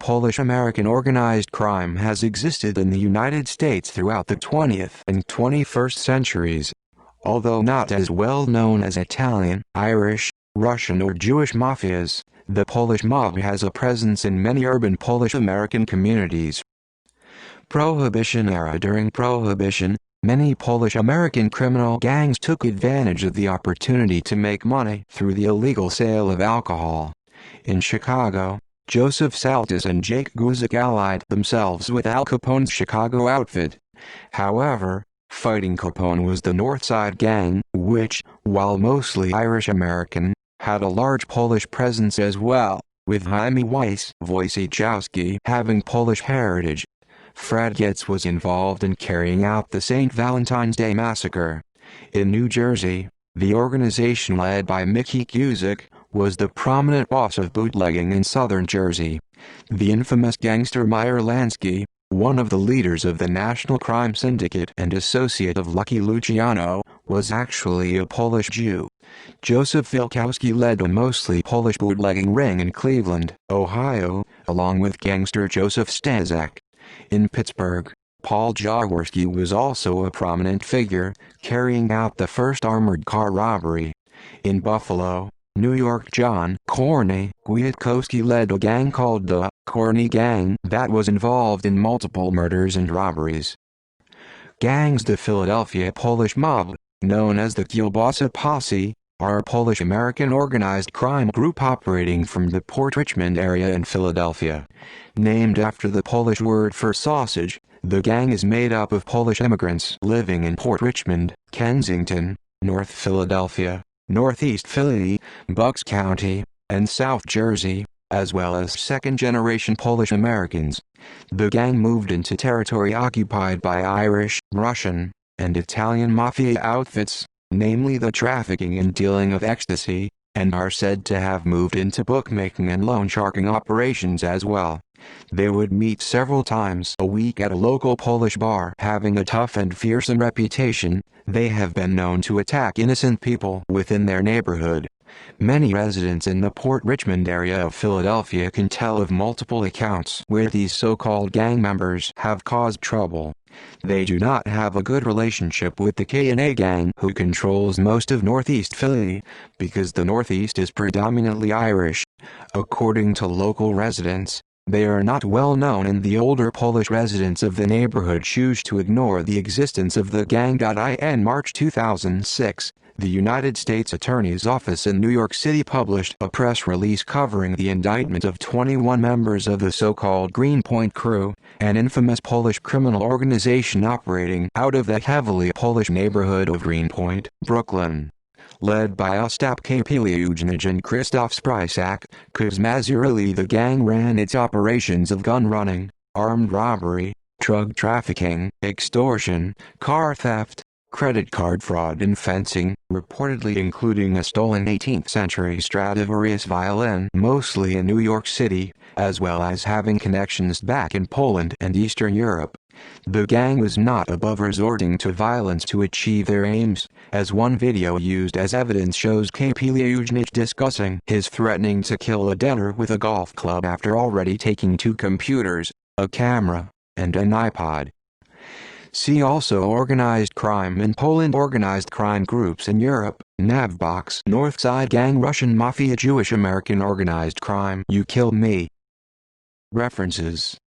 Polish-American organized crime has existed in the United States throughout the 20th and 21st centuries. Although not as well known as Italian, Irish, Russian or Jewish mafias, the Polish mob has a presence in many urban Polish-American communities. Prohibition era. During Prohibition, many Polish-American criminal gangs took advantage of the opportunity to make money through the illegal sale of alcohol. In Chicago, Joseph Saltus and Jake Guzik allied themselves with Al Capone's Chicago outfit. However, fighting Capone was the North Side Gang, which, while mostly Irish-American, had a large Polish presence as well, with Jaime Wojciechowski having Polish heritage. Fred Getz was involved in carrying out the St. Valentine's Day Massacre. In New Jersey, the organization led by Mickey Guzik was the prominent boss of bootlegging in southern Jersey. The infamous gangster Meyer Lansky, one of the leaders of the National Crime Syndicate and associate of Lucky Luciano, was actually a Polish Jew. Joseph Wilkowski led a mostly Polish bootlegging ring in Cleveland, Ohio, along with gangster Joseph Stazak. In Pittsburgh, Paul Jaworski was also a prominent figure, carrying out the first armored car robbery. In Buffalo, New York, John Corny Kwiatkowski led a gang called the Corny Gang that was involved in multiple murders and robberies. Gangs. The Philadelphia Polish Mob, known as the Kielbasa Posse, are a Polish-American organized crime group operating from the Port Richmond area in Philadelphia. Named after the Polish word for sausage, the gang is made up of Polish immigrants living in Port Richmond, Kensington, North Philadelphia, Northeast Philly, Bucks County, and South Jersey, as well as second-generation Polish Americans. The gang moved into territory occupied by Irish, Russian, and Italian mafia outfits, namely the trafficking and dealing of ecstasy, and are said to have moved into bookmaking and loan sharking operations as well. They would meet several times a week at a local Polish bar. Having a tough and fearsome reputation, they have been known to attack innocent people within their neighborhood. Many residents in the Port Richmond area of Philadelphia can tell of multiple accounts where these so-called gang members have caused trouble. They do not have a good relationship with the K&A gang, who controls most of Northeast Philly, because the Northeast is predominantly Irish. According to local residents, they are not well known, and the older Polish residents of the neighborhood choose to ignore the existence of the gang. In March 2006, the United States Attorney's Office in New York City published a press release covering the indictment of 21 members of the so-called Greenpoint Crew, an infamous Polish criminal organization operating out of the heavily Polish neighborhood of Greenpoint, Brooklyn. Led by Ostap Kapeliujnij and Krzysztof Sprysak Kuzmazurili, the gang ran its operations of gun running, armed robbery, drug trafficking, extortion, car theft, credit card fraud and fencing, reportedly including a stolen 18th-century Stradivarius violin mostly in New York City, as well as having connections back in Poland and Eastern Europe. The gang was not above resorting to violence to achieve their aims, as one video used as evidence shows Kapeliujnij discussing his threatening to kill a debtor with a golf club after already taking 2 computers, a camera, and an iPod. See also Organized crime in Poland, Organized crime groups in Europe, Navbox, North Side Gang, Russian Mafia, Jewish American organized crime. You Kill Me. References.